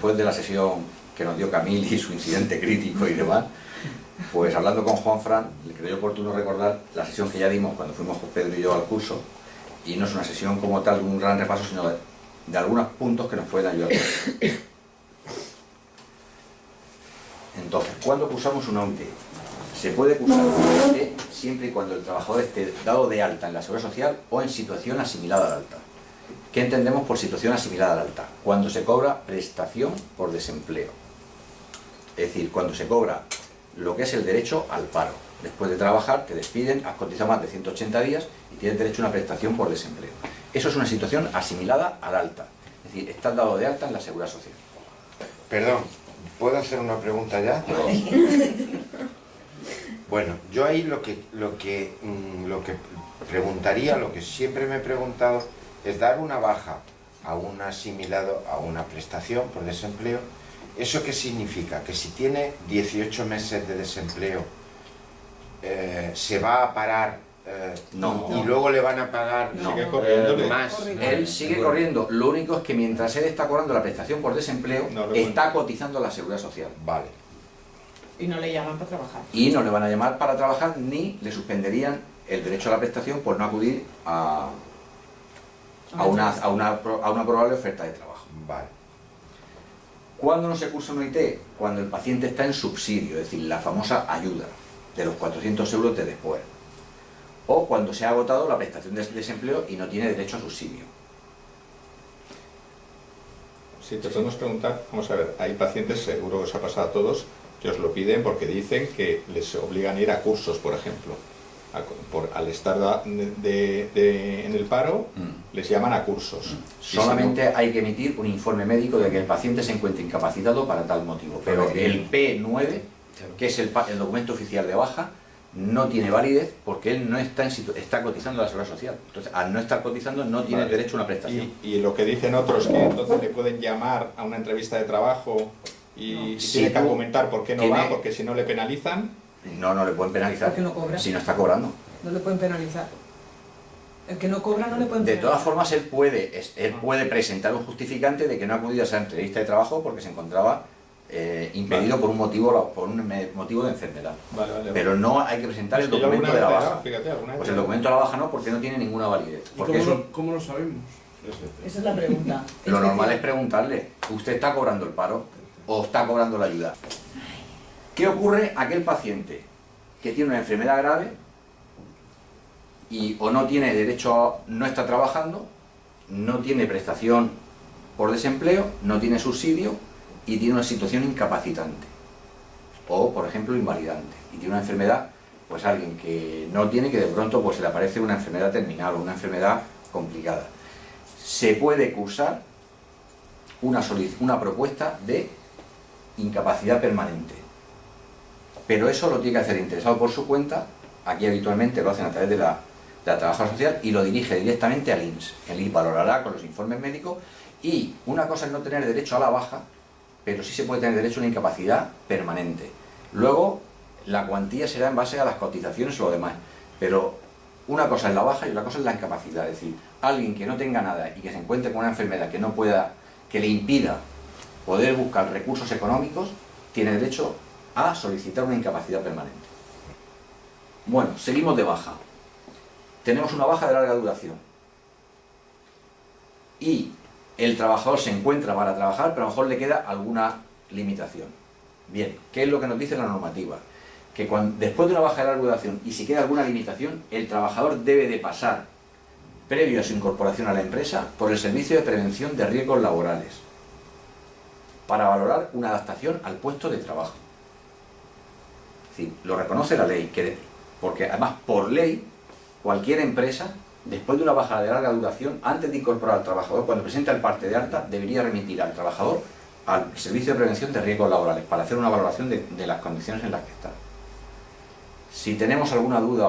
después de la sesión que nos dio Camil y su incidente crítico y demás, pues hablando con Juanfran, le creyó oportuno recordar la sesión que ya dimos cuando fuimos Pedro y yo al curso, y no es una sesión como tal, un gran repaso, sino de algunos puntos que nos pueden ayudar. Entonces, ¿cuándo cursamos una OIT? Se puede cursar una OIT siempre y cuando el trabajador esté dado de alta en la Seguridad Social o en situación asimilada al alta. ¿Qué entendemos por situación asimilada al alta? Cuando se cobra prestación por desempleo. Es decir, cuando se cobra lo que es el derecho al paro. Después de trabajar, te despiden, has cotizado más de 180 días y tienes derecho a una prestación por desempleo. Eso es una situación asimilada al alta. Es decir, estás dado de alta en la Seguridad Social. Perdón, ¿puedo hacer una pregunta ya? Bueno, yo ahí lo que preguntaría, lo que siempre me he preguntado, es dar una baja a un asimilado a una prestación por desempleo. ¿Eso qué significa? Que si tiene 18 meses de desempleo, se va a parar No. y luego le van a pagar más. Él sigue corriendo. Lo único es que mientras él está cobrando la prestación por desempleo, está cotizando a la Seguridad Social. Vale. Y no le llaman para trabajar. Y no le van a llamar para trabajar ni le suspenderían el derecho a la prestación por no acudir a una probable oferta de trabajo. Vale. ¿Cuándo no se cursa un OIT? Cuando el paciente está en subsidio, es decir, la famosa ayuda de los 400 euros de después. O cuando se ha agotado la prestación de desempleo y no tiene derecho a subsidio. Si te podemos preguntar, vamos a ver, hay pacientes, seguro que os ha pasado a todos, que os lo piden porque dicen que les obligan a ir a cursos, por ejemplo. Al estar en el paro, les llaman a cursos. Solamente hay que emitir un informe médico de que el paciente se encuentre incapacitado para tal motivo. Pero el P9, que es el documento oficial de baja, no tiene validez porque él no está cotizando a la Seguridad Social. Entonces, al no estar cotizando, no tiene derecho a una prestación. Y lo que dicen otros, que entonces le pueden llamar a una entrevista de trabajo y tiene que argumentar por qué no va, porque si no le penalizan. No le pueden penalizar. Porque no cobra. Si no está cobrando. No le pueden penalizar. El que no cobra no le pueden penalizar. De todas formas, él puede presentar un justificante de que no ha acudido a esa entrevista de trabajo porque se encontraba impedido por un motivo de enfermedad. Vale. Pero no hay que presentar el documento de la baja. Pues el documento de la baja no, porque no tiene ninguna validez. Porque ¿Cómo lo sabemos? Esa es la pregunta. Lo normal es preguntarle, ¿usted está cobrando el paro o está cobrando la ayuda? ¿Qué ocurre a aquel paciente que tiene una enfermedad grave y o no tiene derecho no está trabajando, no tiene prestación por desempleo, no tiene subsidio y tiene una situación incapacitante o, por ejemplo, invalidante y tiene una enfermedad, pues alguien que no tiene, que de pronto pues se le aparece una enfermedad terminal o una enfermedad complicada? Se puede cursar una propuesta de incapacidad permanente. Pero eso lo tiene que hacer interesado por su cuenta. Aquí habitualmente lo hacen a través de la trabajadora social y lo dirige directamente al INS. El INS valorará con los informes médicos y una cosa es no tener derecho a la baja, pero sí se puede tener derecho a una incapacidad permanente. Luego, la cuantía será en base a las cotizaciones o lo demás, pero una cosa es la baja y otra cosa es la incapacidad. Es decir, alguien que no tenga nada y que se encuentre con una enfermedad que le impida poder buscar recursos económicos, tiene derecho a solicitar una incapacidad permanente. Bueno, seguimos de baja. Tenemos una baja de larga duración. Y el trabajador se encuentra para trabajar, pero a lo mejor le queda alguna limitación. Bien, ¿qué es lo que nos dice la normativa? Que después de una baja de larga duración y si queda alguna limitación, el trabajador debe de pasar, previo a su incorporación a la empresa, por el servicio de prevención de riesgos laborales, para valorar una adaptación al puesto de trabajo. Es decir, lo reconoce la ley, porque además por ley, cualquier empresa, después de una baja de larga duración, antes de incorporar al trabajador, cuando presenta el parte de alta, debería remitir al trabajador al servicio de prevención de riesgos laborales, para hacer una valoración de las condiciones en las que está. Si tenemos alguna duda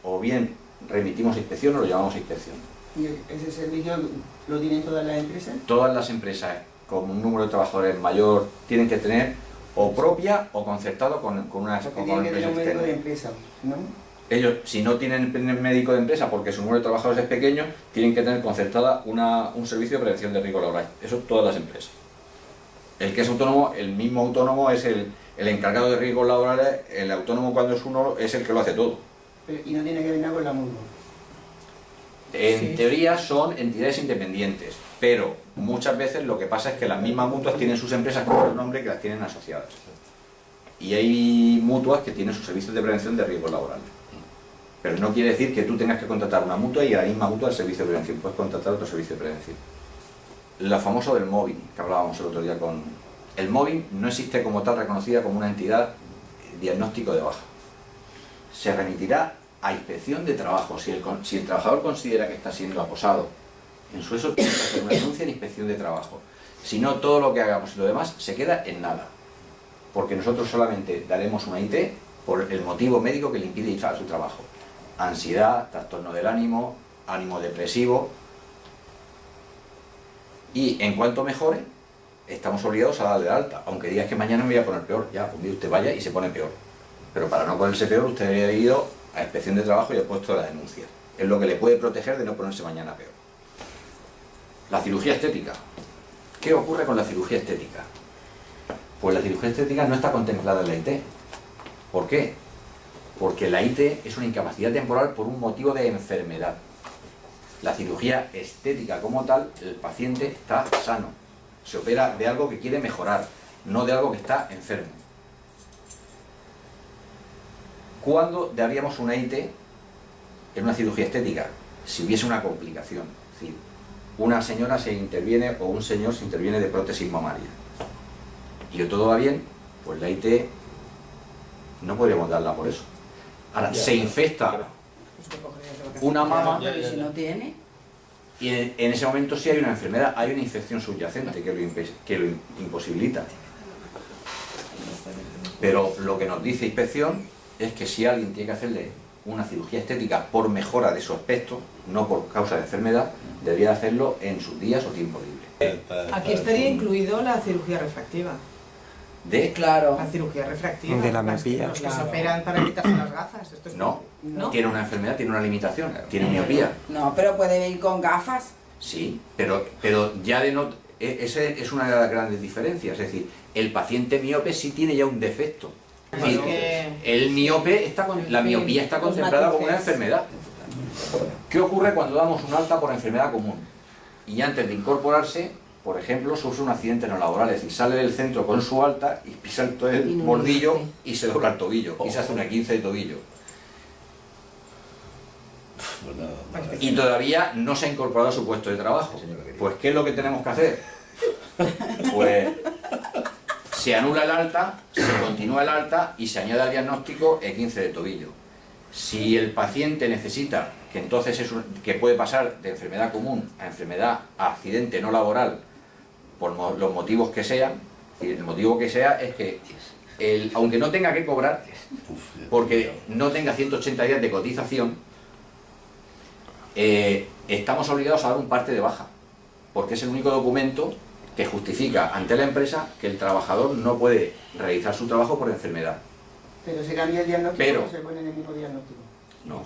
o bien remitimos a inspección o lo llamamos a inspección. ¿Y ese servicio lo tienen todas las empresas? Todas las empresas con un número de trabajadores mayor tienen que tener o propia o concertado con una empresa externa. De empresa, ¿no? Ellos, si no tienen médico de empresa porque su número de trabajadores es pequeño, tienen que tener concertada un servicio de prevención de riesgo laboral. Eso todas las empresas. El que es autónomo, el mismo autónomo es el encargado de riesgos laborales, el autónomo cuando es uno es el que lo hace todo. Y no tiene que ver nada con la mutua. En teoría son entidades independientes, pero muchas veces lo que pasa es que las mismas mutuas tienen sus empresas con el nombre que las tienen asociadas. Y hay mutuas que tienen sus servicios de prevención de riesgos laborales. Pero no quiere decir que tú tengas que contratar una mutua y a la misma mutua el servicio de prevención. Puedes contratar otro servicio de prevención. Lo famoso del móvil, que hablábamos el otro día con... El móvil no existe como tal reconocida como una entidad diagnóstico de baja. Se remitirá a inspección de trabajo. Si el trabajador considera que está siendo acosado en su eso, tiene que hacer una denuncia en inspección de trabajo. Si no, todo lo que hagamos y lo demás se queda en nada. Porque nosotros solamente daremos una IT por el motivo médico que le impide ir a su trabajo. Ansiedad, trastorno del ánimo, ánimo depresivo. Y en cuanto mejore, estamos obligados a darle de alta. Aunque digas que mañana me voy a poner peor, ya, pues usted vaya y se pone peor. Pero para no ponerse peor, usted debería haber ido a inspección de trabajo y ha puesto la denuncia. Es lo que le puede proteger de no ponerse mañana peor. La cirugía estética. ¿Qué ocurre con la cirugía estética? Pues la cirugía estética no está contemplada en la IT. ¿Por qué? Porque la IT es una incapacidad temporal por un motivo de enfermedad. La cirugía estética como tal, el paciente está sano. Se opera de algo que quiere mejorar, no de algo que está enfermo. ¿Cuándo daríamos una IT en una cirugía estética? Si hubiese una complicación. Es decir, una señora se interviene o un señor se interviene de prótesis mamaria. Y todo va bien, pues la IT no podríamos darla por eso. Ahora, se infecta una mama ¿Y si no tiene? y en ese momento sí hay una enfermedad, hay una infección subyacente que lo imposibilita. Pero lo que nos dice inspección es que si alguien tiene que hacerle una cirugía estética por mejora de su aspecto, no por causa de enfermedad, debería hacerlo en sus días o tiempo libre. Aquí estaría incluido la cirugía refractiva. Claro. La cirugía refractiva. De la las que- miopía, Los que se claro. operan para quitarse las gafas. Esto es No, ¿no? tiene una enfermedad, tiene una limitación, tiene miopía. No, pero puede ir con gafas. Sí, pero ya de no... Esa es una de las grandes diferencias, es decir, el paciente miope sí tiene ya un defecto. Es decir, el miope la miopía está contemplada como una enfermedad. ¿Qué ocurre cuando damos un alta por enfermedad común? Y antes de incorporarse, por ejemplo, sufre un accidente no laboral, es decir, sale del centro con su alta y pisa el bordillo y se dobla el tobillo, y se hace una 15 de tobillo. Y todavía no se ha incorporado a su puesto de trabajo. Pues, ¿qué es lo que tenemos que hacer? Pues se anula el alta, se continúa el alta y se añade al diagnóstico el 15 de tobillo. Si el paciente necesita, que entonces que puede pasar de enfermedad común a enfermedad a accidente no laboral, por los motivos que sean, y el motivo que sea es que, aunque no tenga que cobrar, porque no tenga 180 días de cotización, estamos obligados a dar un parte de baja, porque es el único documento que justifica ante la empresa que el trabajador no puede realizar su trabajo por enfermedad. Pero se cambia el diagnóstico Pero- o se pone en el mismo diagnóstico. No.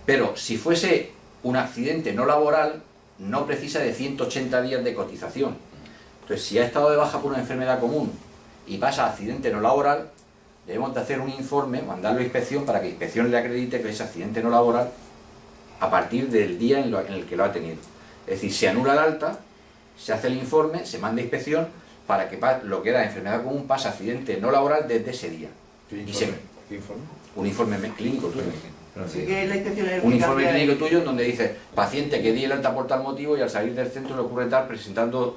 Pero si fuese un accidente no laboral, no precisa de 180 días de cotización. Entonces, si ha estado de baja por una enfermedad común y pasa a accidente no laboral, debemos de hacer un informe, mandarlo a inspección para que inspección le acredite que es accidente no laboral a partir del día en el que lo ha tenido. Es decir, se anula el alta, se hace el informe, se manda a inspección para que lo que era enfermedad común pase a accidente no laboral desde ese día. Y ¿Qué informe? un informe clínico tuyo. Así que la inspección es Un que informe cambia clínico tuyo donde dice paciente que di el alta por tal motivo y al salir del centro le ocurre tal, presentando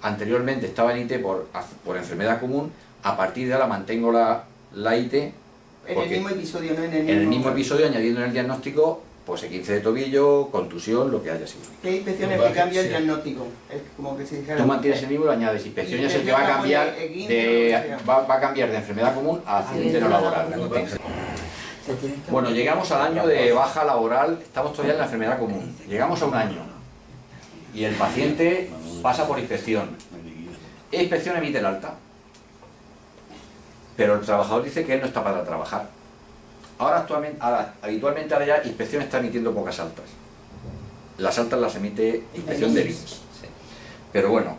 anteriormente estaba en IT por enfermedad común, a partir de ahora mantengo la IT en el porque mismo episodio, no en el mismo episodio añadiendo en el diagnóstico pues el 15 de tobillo, contusión, lo que haya sido. ¿Qué inspección es que cambia el diagnóstico? Es como que si dijera... Tú mantienes el mismo y lo añades. Inspección es el que va a cambiar va a cambiar de enfermedad común a accidente no laboral. Bueno, llegamos al año de baja laboral, estamos todavía en la enfermedad común. Llegamos a un año y el paciente pasa por inspección. Inspección emite el alta, pero el trabajador dice que él no está para trabajar. Habitualmente ahora ya inspección está emitiendo pocas altas. Las altas las emite inspección de IMSS. Pero bueno,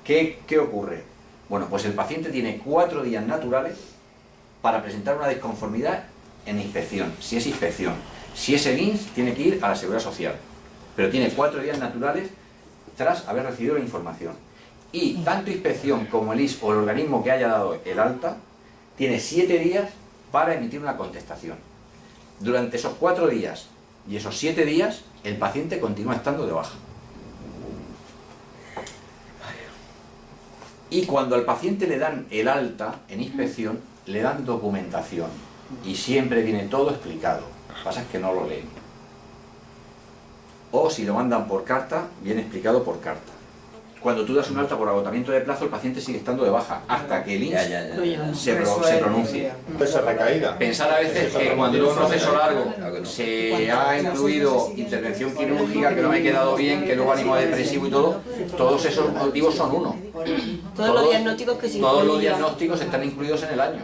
¿qué ocurre? Bueno, pues el paciente tiene 4 días naturales para presentar una disconformidad en inspección, si es inspección. Si es el INS, tiene que ir a la Seguridad Social. Pero tiene 4 días naturales tras haber recibido la información. Y tanto inspección como el INS o el organismo que haya dado el alta, tiene 7 días para emitir una contestación. Durante esos 4 días y esos 7 días, el paciente continúa estando de baja. Y cuando al paciente le dan el alta en inspección, le dan documentación. Y siempre viene todo explicado. Lo que pasa es que no lo leen. O si lo mandan por carta, viene explicado por carta. Cuando tú das un alta por agotamiento de plazo, el paciente sigue estando de baja hasta que el INS se pronuncie. Esa recaída. Pensar a veces que cuando en un proceso largo se ha incluido intervención quirúrgica, que no me he quedado bien, que luego ánimo depresivo y todo, todos esos motivos son uno. Todos los diagnósticos que se Todos los incluyan. diagnósticos están incluidos en el año.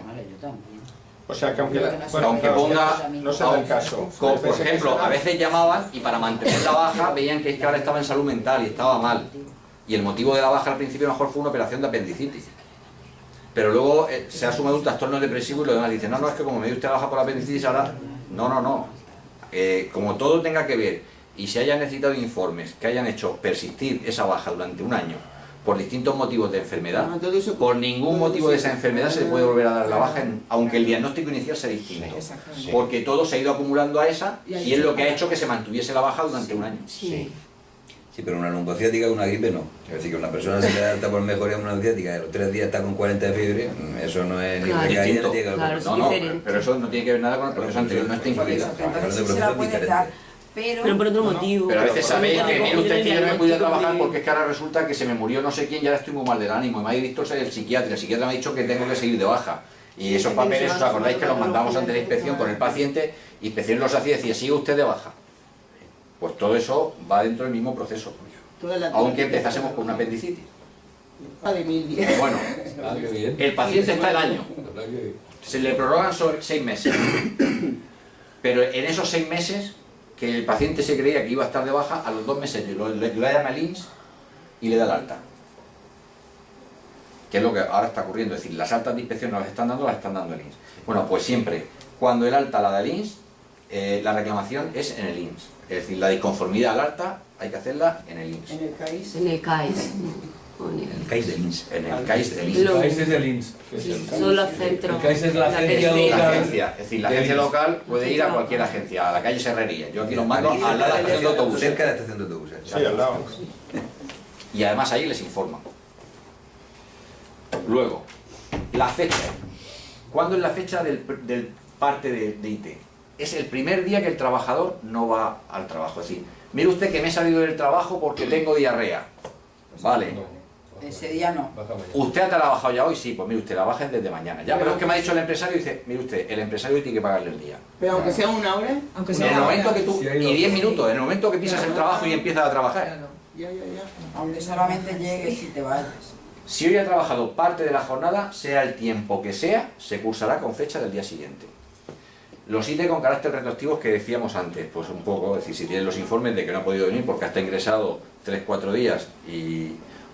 O sea que aunque, Aunque ponga, no se da el caso. por ejemplo, a veces llamaban y para mantener la baja veían que es que ahora estaba en salud mental y estaba mal. Y el motivo de la baja al principio a lo mejor fue una operación de apendicitis. Pero luego se ha sumado un trastorno depresivo y lo demás dicen, no, es que como me dio usted la baja por apendicitis ahora... No. Como todo tenga que ver y se hayan necesitado informes que hayan hecho persistir esa baja durante un año por distintos motivos de enfermedad, por ningún motivo de esa enfermedad se le puede volver a dar la baja, aunque el diagnóstico inicial sea distinto. Porque todo se ha ido acumulando a esa y es lo que ha hecho que se mantuviese la baja durante un año. Sí, pero una lumpociática, una gripe no. Es decir, que una persona se le da alta por mejoría una lumpociática y a los 3 días está con 40 de fiebre, eso no es ni recaída, Distinto. ni tiene que ver Claro, con- No, diferente. pero eso no tiene que ver nada con el proceso anterior, no está incluido. Entonces sí se la puede dar, Pero por otro motivo. Pero a veces sabéis que, mire usted, que yo no me podía trabajar porque porque es que ahora resulta que se me murió no sé quién y ahora estoy muy mal del ánimo. Y me ha visto el psiquiatra me ha dicho que tengo que seguir de baja. Y esos papeles, ¿os acordáis que los mandamos ante la inspección con el paciente? Inspección los hacía y decía, sigue usted de baja. Pues todo eso va dentro del mismo proceso. Aunque empezásemos con una apendicitis. De 1010. Bueno, el paciente está el año. Se le prorrogan 6 meses. Pero en esos 6 meses, que el paciente se creía que iba a estar de baja, a los 2 meses le llama el INS y le da el alta. Que es lo que ahora está ocurriendo. Es decir, las altas de inspección no las están dando el INS. Bueno, pues siempre, cuando el alta la da el INS, la reclamación es en el INS. Es decir, la disconformidad al alta hay que hacerla en el INS. En el CAIS. En el CAIS. El CAIS del INS. En el CAIS del Lo- INS. CAIS es del INS. Son los centros. El CAIS es la agencia tercera. La local. agencia, es decir, la agencia local puede ir a cualquier agencia, a la calle Serrería. Yo aquí los mando al lado de la estación de autobuses. Cerca de la estación de autobuses. Sí, al lado. Y además ahí les informan. Luego, la fecha. ¿Cuándo es la fecha del parte de IT? Es el primer día que el trabajador no va al trabajo. Es decir, mire usted que me he salido del trabajo porque tengo diarrea. Vale. ese día no. ¿Usted ha trabajado ya hoy? Sí, pues mire usted, la baja es desde mañana. Ya, pero es que me ha dicho el empresario y dice, mire usted, el empresario tiene que pagarle el día. Pero aunque sea una hora, Aunque En sea el momento que tú, Sí, hay y dos. 10 minutos, en el momento que pisas el trabajo y empiezas a trabajar. Claro. ya. Aunque solamente llegues y te vayas. Si hoy ha trabajado parte de la jornada, sea el tiempo que sea, se cursará con fecha del día siguiente. Los IT con carácter retroactivo que decíamos antes, pues un poco, es decir, si tienen los informes de que no ha podido venir porque hasta ingresado 3-4 días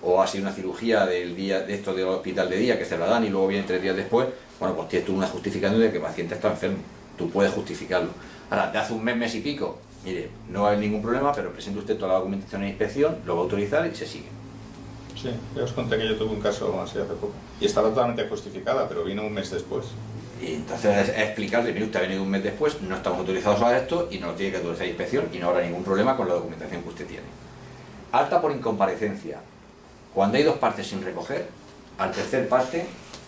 o ha sido una cirugía del día de esto del hospital de día que se la dan y luego viene 3 días después, bueno, pues tienes tú una justificación de que el paciente está enfermo, tú puedes justificarlo. Ahora, de hace un mes, mes y pico, mire, no va a haber ningún problema, pero presente usted toda la documentación en inspección, lo va a autorizar y se sigue. Sí, ya os conté que yo tuve un caso así hace poco. Y estaba totalmente justificada, pero vino un mes después. Y entonces es explicarle, mire, usted ha venido un mes después, no estamos autorizados a esto y no lo tiene que autorizar inspección y no habrá ningún problema con la documentación que usted tiene. Alta por incomparecencia. Cuando hay 2 partes sin recoger, al tercer parte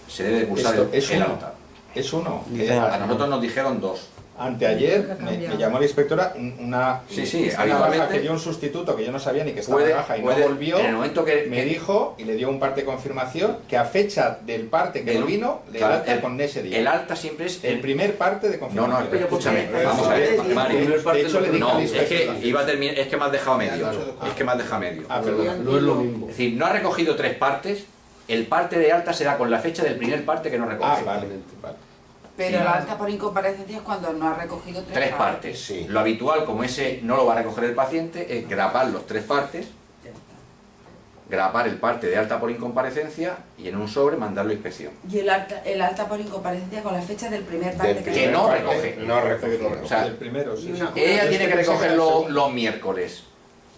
se debe de cursar Esto es el uno. alta. Es uno. A nosotros nos dijeron 2. Anteayer me llamó la inspectora una habitualmente baja que dio un sustituto que yo no sabía ni que estaba puede- de baja y puede- no volvió. en el momento que- me dijo y le dio un parte de confirmación que a fecha del parte que Del- no vino, le claro, alta el- con ese día. El alta siempre es El primer parte de No, confirmación. no, pero escúchame, Pero vamos a ver, el Mario. De hecho, le dije No, a la es inspectora. que iba a terminar, es que me has dejado medio. Es que me has dejado medio. Ah, perdón. No es lo mismo. Es decir, no ha recogido 3 partes, el parte de alta será con la fecha del primer parte que no recoge. Ah, vale. vale. Pero Sí. la alta por incomparecencia es cuando no ha recogido 3 partes. Sí. Lo habitual, como ese no lo va a recoger el paciente, es grapar los 3 partes grapar el parte de alta por incomparecencia y en un sobre mandarlo a inspección. Y el alta por incomparecencia con la fecha del primer parte Del que que no primer recoge. parte, no recoge. O sea, el primero, sí. ella tiene que recogerlo los miércoles.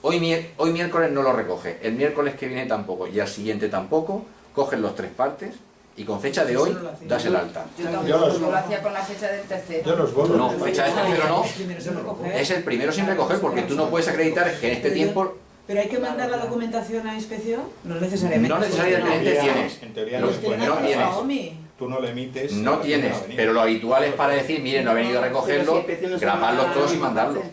Hoy miércoles no lo recoge, el miércoles que viene tampoco y al siguiente tampoco. Cogen los 3 partes y con fecha de hoy das el alta. yo Yo tampoco, los- yo lo hacía con la fecha del Yo tercero. los borro. No, fecha de tercero no. Primero se recoge. Es el primero sin recoger porque tú no puedes acreditar que en este tiempo Pero hay que mandar la documentación a inspección, no necesariamente. no necesariamente tienes. En teoría No, no se puede. no tienes. Tú no le emites. No tienes, pero lo habitual es para decir, miren, no ha venido a recogerlo, grabarlos todos y mandarlos.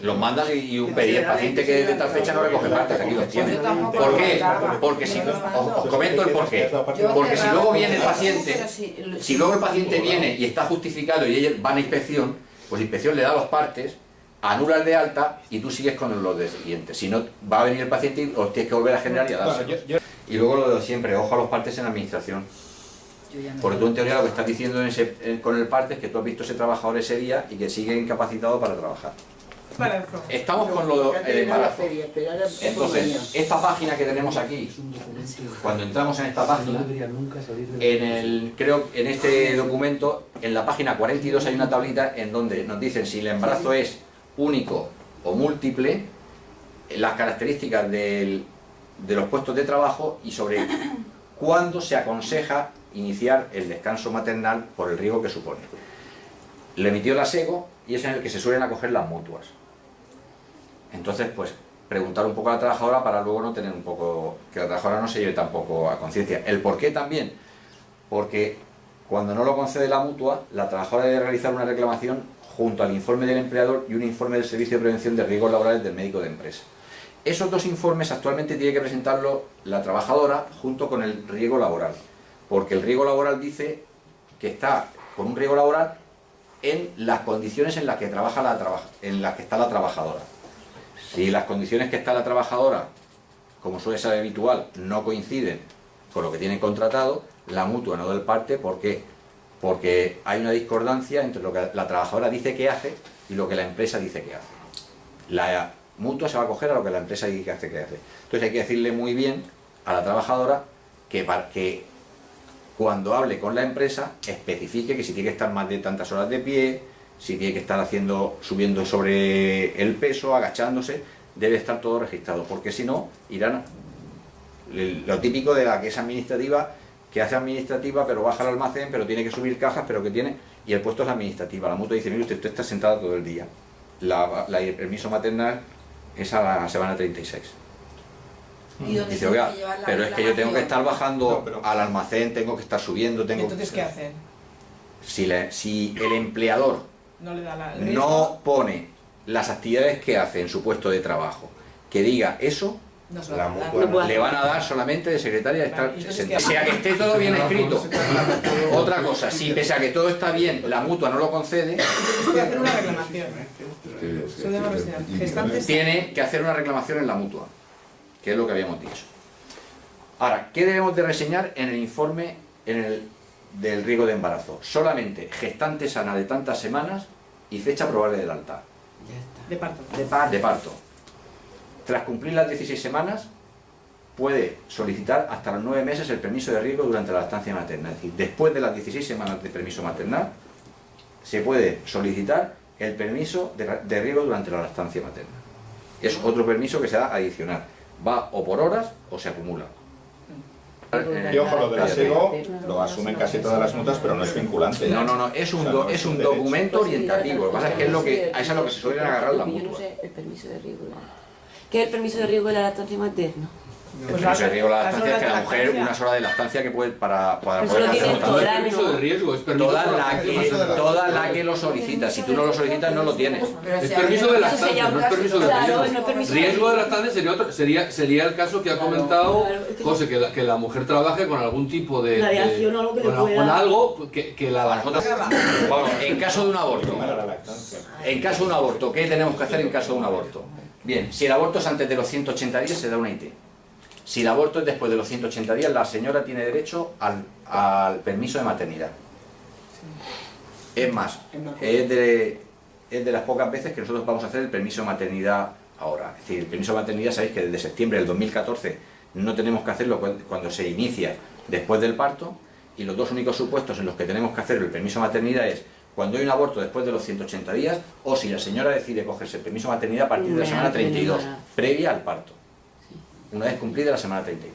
Los mandas y pedir al paciente que de tal fecha no recoge partes, aquí los tienes. ¿Por qué? Porque si, os comento el por qué. Porque si luego viene el paciente, si luego el paciente viene y está justificado y ellos van a inspección, pues inspección le da los partes, anula el de alta y tú sigues con los de siguientes. Si no, va a venir el paciente y os tienes que volver a generar y a dárselo. Y luego lo de siempre, ojo a los partes en la administración. Yo ya no. Porque tú en teoría lo que estás diciendo con el parte es que tú has visto ese trabajador ese día y que sigue incapacitado para trabajar. Estamos con lo del embarazo. Entonces, esta página que tenemos aquí, cuando entramos en esta página, creo en este documento, en la página 42 hay una tablita en donde nos dicen si el embarazo es único o múltiple, las características de los puestos de trabajo y sobre cuándo se aconseja iniciar el descanso maternal por el riesgo que supone. Lo emitió la SEGO y es en el que se suelen acoger las mutuas. Entonces, pues, preguntar un poco a la trabajadora para luego no tener un poco, que la trabajadora no se lleve tampoco a conciencia. ¿El por qué también? Porque cuando no lo concede la mutua, la trabajadora debe realizar una reclamación junto al informe del empleador y un informe del Servicio de Prevención de Riesgos Laborales del médico de empresa. Esos 2 informes actualmente tiene que presentarlo la trabajadora junto con el riesgo laboral, porque el riesgo laboral dice que está con un riesgo laboral en las condiciones en las que trabaja en las que está la trabajadora. Si las condiciones que está la trabajadora, como suele ser habitual, no coinciden con lo que tienen contratado, la mutua no da el parte. ¿Por qué? Porque hay una discordancia entre lo que la trabajadora dice que hace y lo que la empresa dice que hace. La mutua se va a acoger a lo que la empresa dice que hace. Entonces hay que decirle muy bien a la trabajadora que cuando hable con la empresa especifique que si tiene que estar más de tantas horas de pie, si tiene que estar subiendo sobre el peso, agachándose, debe estar todo registrado, porque si no, irán lo típico de la que es administrativa, que hace administrativa, pero baja al almacén, pero tiene que subir cajas, pero que tiene, y el puesto es administrativa. La mutua dice, mire usted está sentada todo el día. El permiso maternal es a la semana 36. ¿Y dónde Dice, se oiga, tiene que llevar la pero es que yo tengo que estar bajando No, pero- al almacén, tengo que estar subiendo, Entonces, ¿qué hacen? Si el empleador No le da la... no pone las actividades que hace en su puesto de trabajo, que diga eso, No se lo La van a dar. mutua No puede le van a dar solamente de secretaria de estar Vale, entonces, sentada. ¿qué O sea, que esté todo bien escrito. Otra cosa, si pese a que todo está bien, la mutua no lo concede, Tienes que hacer una reclamación. Eso llama gestantes. tiene que hacer una reclamación en la mutua, que es lo que habíamos dicho. Ahora, ¿qué debemos de reseñar en el informe del riesgo de embarazo? Solamente gestante sana de tantas semanas y fecha probable del alta, De parto. de parto. Tras cumplir las 16 semanas, puede solicitar hasta los 9 meses el permiso de riesgo durante la lactancia materna. Es decir, después de las 16 semanas de permiso maternal, se puede solicitar el permiso de riesgo durante la lactancia materna. Es otro permiso que se da adicional. Va o por horas o se acumula. Y ojo, lo de la SEGO lo asumen casi todas las mutas, pero no es vinculante. No, es un documento orientativo. Lo que pasa es que a eso es a lo que se suelen agarrar las Yo no mutuas. sé el permiso de riesgo. ¿Qué es el permiso de riesgo de la lactancia materna? El permiso de riesgo de la lactancia es que la mujer, unas horas de lactancia que puede para Eso poder lo tiene hacer todo el permiso de año. riesgo, es permiso toda por la que lo solicita. Si tú no lo solicitas, no lo tienes. Pero Es si permiso de alguien- Eso se lactancia, llama- no es permiso de claro, riesgo. no es permiso de Riesgo de riesgo. lactancia sería el caso que ha comentado Claro, es que- José, que la mujer trabaje con algún tipo de... Radiación o algo que le con pueda- algo que la A nosotros, bueno, en caso de un aborto, en caso de un aborto, ¿qué tenemos que hacer en caso de un aborto? Bien, si el aborto es antes de los 180 días, se da una IT. Si el aborto es después de los 180 días, la señora tiene derecho al permiso de maternidad. Es más, es de las pocas veces que nosotros vamos a hacer el permiso de maternidad ahora. Es decir, el permiso de maternidad, sabéis que desde septiembre del 2014 no tenemos que hacerlo cuando se inicia después del parto, y los dos únicos supuestos en los que tenemos que hacer el permiso de maternidad es cuando hay un aborto después de los 180 días o si la señora decide cogerse el permiso de maternidad a partir de la semana 32, previa al parto, una vez cumplida la semana 32.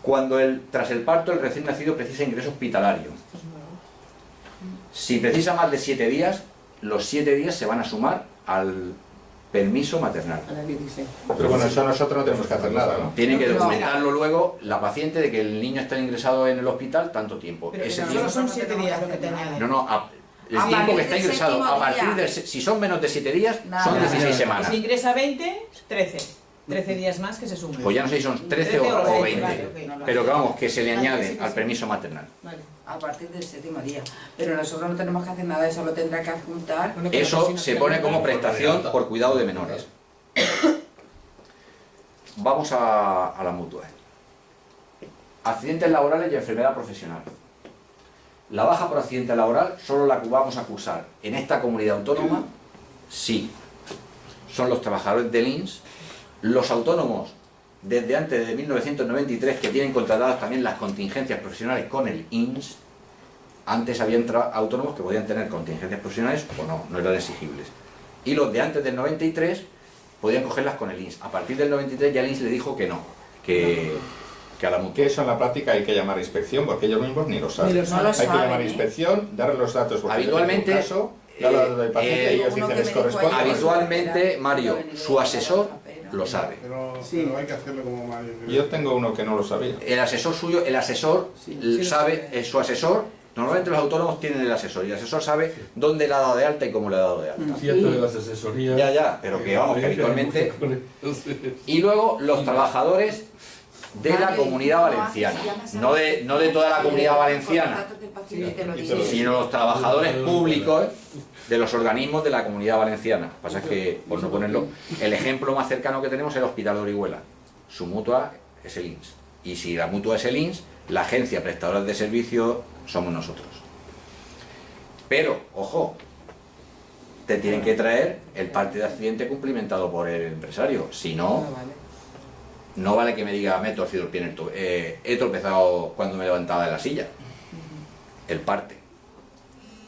Cuando tras el parto el recién nacido precisa ingreso hospitalario. Si precisa más de 7 días, los 7 días se van a sumar al permiso maternal. A la que dice. Pero bueno, eso nosotros no tenemos que hacer nada, ¿no? Tiene que documentarlo luego la paciente de que el niño está ingresado en el hospital tanto tiempo. Pero Ese solo tiempo, son 7 días lo que te añaden. el A tiempo partir que está del ingresado, séptimo a partir día. si son menos de 7 días, Nada. son 16 Y semanas. si ingresa 20, 13. 13 días más que se sumen. Pues ya no sé si son 13 13 o o 20. vale, ok. Pero que vamos, que se le Vale, añade sí que al sí. permiso maternal. Vale. A partir del 7º día. Pero nosotros no tenemos que hacer nada, eso lo tendrá que adjuntar. Bueno, pero Eso si se no pone se como llama- prestación por cuidado de menores. Vamos a la mutua. Accidentes laborales y enfermedad profesional. La baja por accidente laboral solo la vamos a cursar en esta comunidad autónoma si son los trabajadores del INS, los autónomos desde antes de 1993 que tienen contratadas también las contingencias profesionales con el INS. Antes habían autónomos que podían tener contingencias profesionales o no, no eran exigibles. Y los de antes del 93 podían cogerlas con el INS. A partir del 93 ya el INS le dijo que no, que a la mutua. Que eso en la práctica hay que llamar a inspección, porque ellos mismos ni lo saben. Ni lo saben. Hay que llamar a ¿eh? inspección, darle los datos, porque Habitualmente, en tu caso, dar los datos del paciente y ellos uno dicen que les me dijo corresponde. ayer- Habitualmente, Mario, su asesor lo sabe. Sí. hay que hacerlo como Mario. Yo tengo uno que no lo sabía. El asesor suyo, el asesor Sí, sí, sabe, su asesor, normalmente los autónomos tienen el asesor y el asesor sabe dónde le ha dado de alta y cómo le ha dado de alta. Cierto de las asesorías. Ya, pero que vamos, que habitualmente. Y luego los trabajadores de la Comunidad Valenciana, no de toda la Comunidad Valenciana, sino los trabajadores públicos de los organismos de la Comunidad Valenciana. Pasa es que, por no ponerlo, el ejemplo más cercano que tenemos es el Hospital de Orihuela. Su mutua es el INS. Y si la mutua es el INS, la agencia prestadora de servicio somos nosotros. Pero, ojo, te tienen que traer el parte de accidente cumplimentado por el empresario. Si no, no vale que me diga, me he torcido el pie en he tropezado cuando me levantaba de la silla. El parte.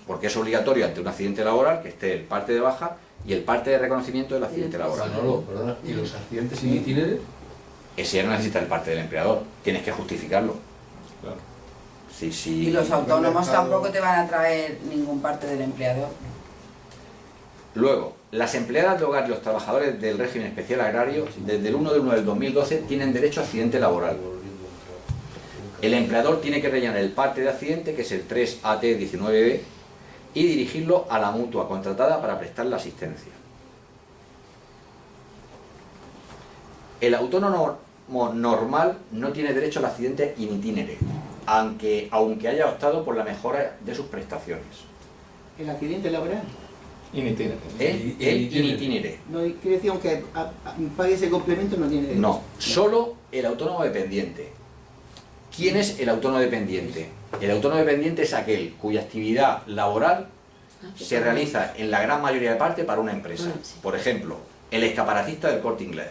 Porque es obligatorio ante un accidente laboral que esté el parte de baja y el parte de reconocimiento del accidente laboral. Manolo, perdona, ¿y los accidentes sin itineres? Ese ya no necesita el parte del empleador. Tienes que justificarlo. Claro. Sí. Y los autónomos tampoco te van a traer ningún parte del empleador. Luego, las empleadas de hogar y los trabajadores del régimen especial agrario, desde el 1 de 1 del 2012, tienen derecho a accidente laboral. El empleador tiene que rellenar el parte de accidente, que es el 3AT19B, y dirigirlo a la mutua contratada para prestar la asistencia. El autónomo normal no tiene derecho al accidente in itinere, aunque haya optado por la mejora de sus prestaciones. El accidente laboral. In itinere. El in itinere. No, quiere decir, aunque pague ese complemento, no tiene derecho. No, solo el autónomo dependiente. ¿Quién es el autónomo dependiente? El autónomo dependiente es aquel cuya actividad laboral se realiza en la gran mayoría de parte para una empresa. Por ejemplo, el escaparatista del Corte Inglés.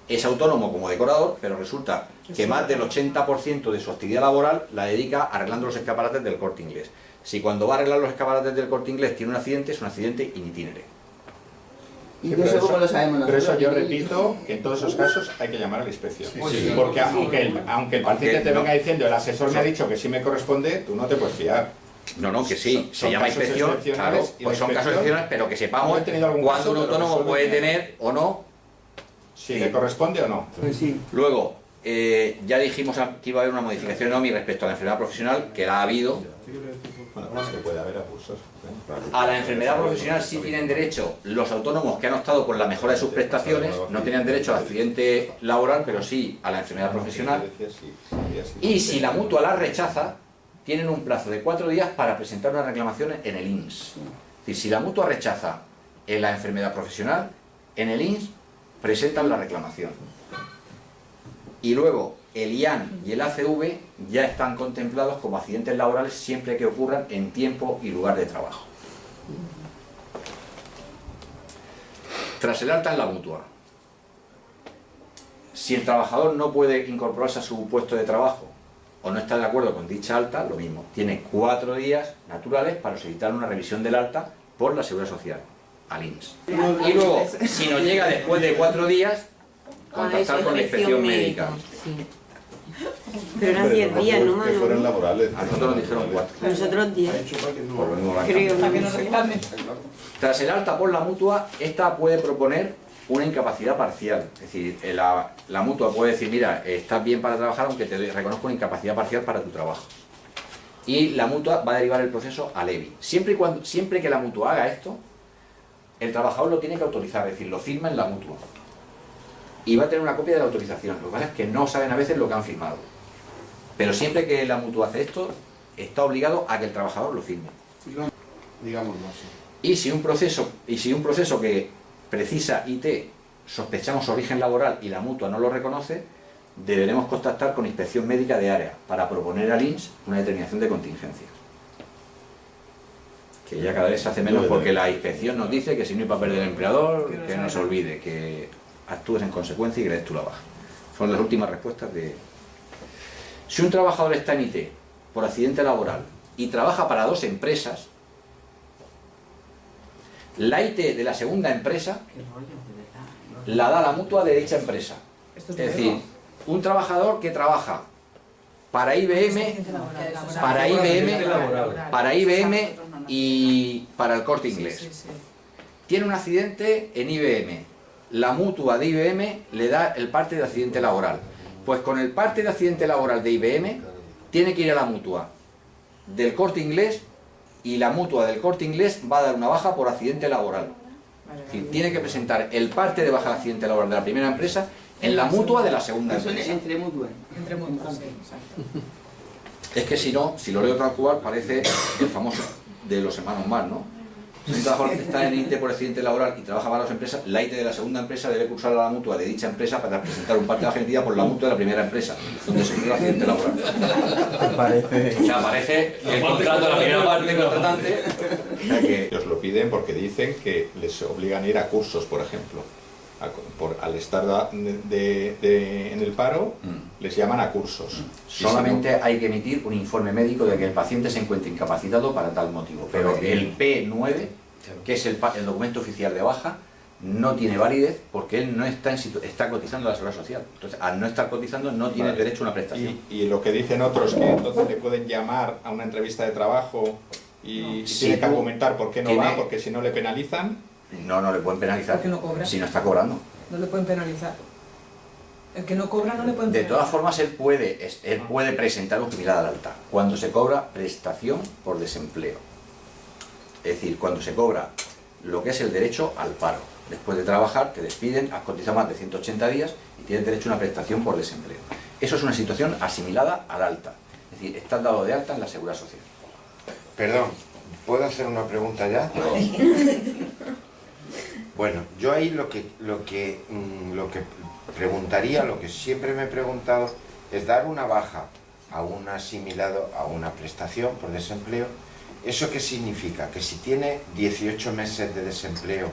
Es autónomo como decorador, pero resulta que más del 80% de su actividad laboral la dedica arreglando los escaparates del Corte Inglés. Si cuando va a arreglar los escaparates del Corte Inglés tiene un accidente, es un accidente in itinere. ¿Y Sí, eso pero cómo lo sabemos Pero nosotros? eso yo repito que en todos esos casos hay que llamar a la inspección. sí. Porque aunque el paciente Aunque te no. venga diciendo el asesor me ha dicho que sí me corresponde, tú no te puedes fiar. No, que sí, se Son llama casos inspección, claro, excepcionales y pues la son casos inspección- excepcionales, pero que sepamos ¿No he tenido algún cuándo caso un que lo autónomo resuelve puede bien? tener o no. Si le corresponde o no. Pues sí. Luego, ya dijimos que iba a haber una modificación en OMI respecto a la enfermedad profesional, que la ha habido. Bueno, pues que puede haber abusos. A la enfermedad profesional sí tienen derecho los autónomos que han optado por la mejora de sus prestaciones, no tenían derecho al accidente laboral, pero sí a la enfermedad profesional. Y si la mutua la rechaza, tienen un plazo de 4 días para presentar una reclamación en el INS. Es decir, si la mutua rechaza la enfermedad profesional, en el INS presentan la reclamación. Y luego el IAN y el ACV ya están contemplados como accidentes laborales siempre que ocurran en tiempo y lugar de trabajo. Tras el alta en la mutua, Si el trabajador no puede incorporarse a su puesto de trabajo o no está de acuerdo con dicha alta, lo mismo. Tiene 4 días naturales para solicitar una revisión del alta por la Seguridad Social, al INS. Y luego, si no llega después de 4 días, contactar con la inspección médica. Sí. Pero eran 10 días, ¿no, Que fueran Manu? laborales. A nosotros nos dijeron 4. A nosotros 10. Por lo mismo, Creo. Para que no reclamen. tras el alta por la mutua, esta puede proponer una incapacidad parcial. Es decir, la mutua puede decir, mira, estás bien para trabajar aunque te reconozco una incapacidad parcial para tu trabajo. Y la mutua va a derivar el proceso al EBI. Siempre que la mutua haga esto, el trabajador lo tiene que autorizar, es decir, lo firma en la mutua. Y va a tener una copia de la autorización. Lo que pasa es que no saben a veces lo que han firmado. Pero siempre que la mutua hace esto, está obligado a que el trabajador lo firme. Digámoslo así. Y si un proceso que precisa IT sospechamos origen laboral y la mutua no lo reconoce, deberemos contactar con inspección médica de área para proponer al INS una determinación de contingencias. Que ya cada vez se hace menos porque la inspección nos dice que si no hay papel del empleador, que no se olvide, que actúes en consecuencia y que le des tú la baja. Son las últimas respuestas de... Si un trabajador está en IT por accidente laboral y trabaja para 2 empresas, la IT de la segunda empresa Qué rollo, de verdad. la da la mutua de dicha empresa. Esto Es decir, un trabajador que trabaja para IBM, para IBM y para el Corte Inglés. Tiene un accidente en IBM. La mutua de IBM le da el parte de accidente laboral. Pues con el parte de accidente laboral de IBM tiene que ir a la mutua del Corte Inglés y la mutua del Corte Inglés va a dar una baja por accidente laboral. Es decir, tiene que presentar el parte de baja de accidente laboral de la primera empresa en la mutua de la segunda Eso es empresa. entre mutuas. Entre mutuas, sí, exacto. Es que si no, si lo leo tal cual, parece el famoso de los hermanos Marx, ¿no? Si un trabajador está en IT por accidente laboral y trabaja para 2 empresas, la IT de la segunda empresa debe cursar a la mutua de dicha empresa para presentar un parte de baja emitida por la mutua de la primera empresa, donde se produce el accidente laboral. O sea, aparece el contrato de la primera parte contratante. O sea que Os lo piden porque dicen que les obligan a ir a cursos, por ejemplo. Al estar en el paro, les llaman a cursos. Y solamente hay que emitir un informe médico de que el paciente se encuentre incapacitado para tal motivo. Pero el P9, que es el documento oficial de baja, no tiene validez porque él no está cotizando a la Seguridad Social. Entonces, al no estar cotizando, no tiene derecho a una prestación. Y lo que dicen otros, que entonces le pueden llamar a una entrevista de trabajo y Si tiene que tú argumentar por qué no tiene- va, porque si no le penalizan. No le pueden penalizar Porque no cobra. si no está cobrando. No le pueden penalizar. El que no cobra no le pueden De penalizar. todas formas, él puede presentar un jubilado al alta cuando se cobra prestación por desempleo. Es decir, cuando se cobra lo que es el derecho al paro. Después de trabajar, te despiden, has cotizado más de 180 días y tienes derecho a una prestación por desempleo. Eso es una situación asimilada al alta. Es decir, estás dado de alta en la Seguridad Social. Perdón, ¿puedo hacer una pregunta ya? Bueno, yo ahí lo que preguntaría, lo que siempre me he preguntado, es dar una baja a un asimilado a una prestación por desempleo. ¿Eso qué significa? Que si tiene 18 meses de desempleo,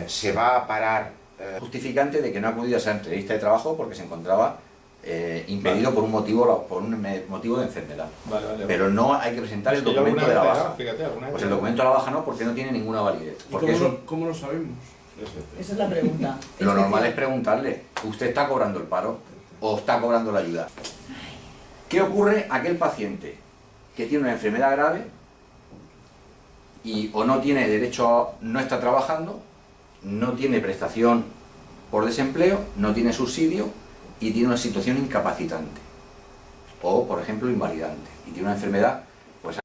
se va a parar. Justificante de que no ha acudido a esa entrevista de trabajo porque se encontraba impedido por un motivo de enfermedad. Pero no hay que presentar el documento de la baja. Pues el documento de la baja no, porque no tiene ninguna validez. Porque ¿Cómo lo sabemos? Esa es la pregunta. lo normal es preguntarle, ¿usted está cobrando el paro o está cobrando la ayuda? ¿Qué ocurre a aquel paciente que tiene una enfermedad grave y o no tiene derecho, no está trabajando, no tiene prestación por desempleo, no tiene subsidio y tiene una situación incapacitante o, por ejemplo, invalidante y tiene una enfermedad, pues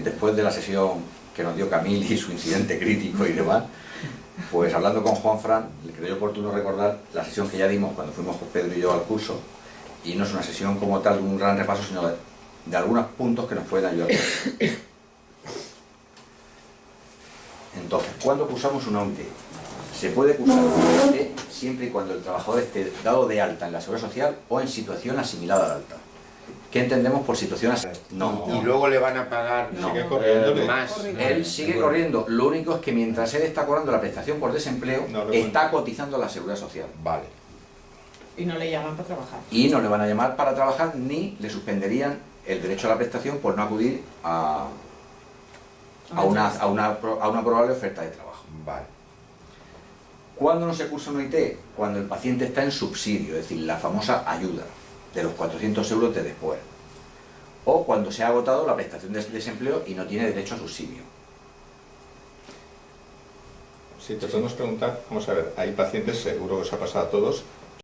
después de la sesión que nos dio Camille y su incidente crítico y demás, pues hablando con Juan Fran, le creyó oportuno recordar la sesión que ya dimos cuando fuimos Pedro y yo al curso, y no es una sesión como tal, un gran repaso, sino de algunos puntos que nos pueden ayudar. Entonces, ¿cuándo cursamos una OIT? Se puede cursar una OIT siempre y cuando el trabajador esté dado de alta en la Seguridad Social o en situación asimilada al alta. ¿Qué entendemos por situación así? No. Y luego le van a pagar Sigue corriendo, más. Él sigue corriendo. Lo único es que mientras él está cobrando la prestación por desempleo, No lo está cotizando a la Seguridad Social. Vale. Y no le llaman para trabajar. Y no le van a llamar para trabajar ni le suspenderían el derecho a la prestación por no acudir a una probable oferta de trabajo. Vale. ¿Cuándo no se cursa un OIT? Cuando el paciente está en subsidio, es decir, la famosa ayuda de los 400 euros de después. O cuando se ha agotado la prestación de desempleo y no tiene derecho a subsidio. Si te podemos preguntar, vamos a ver, hay pacientes, seguro que os ha pasado a todos,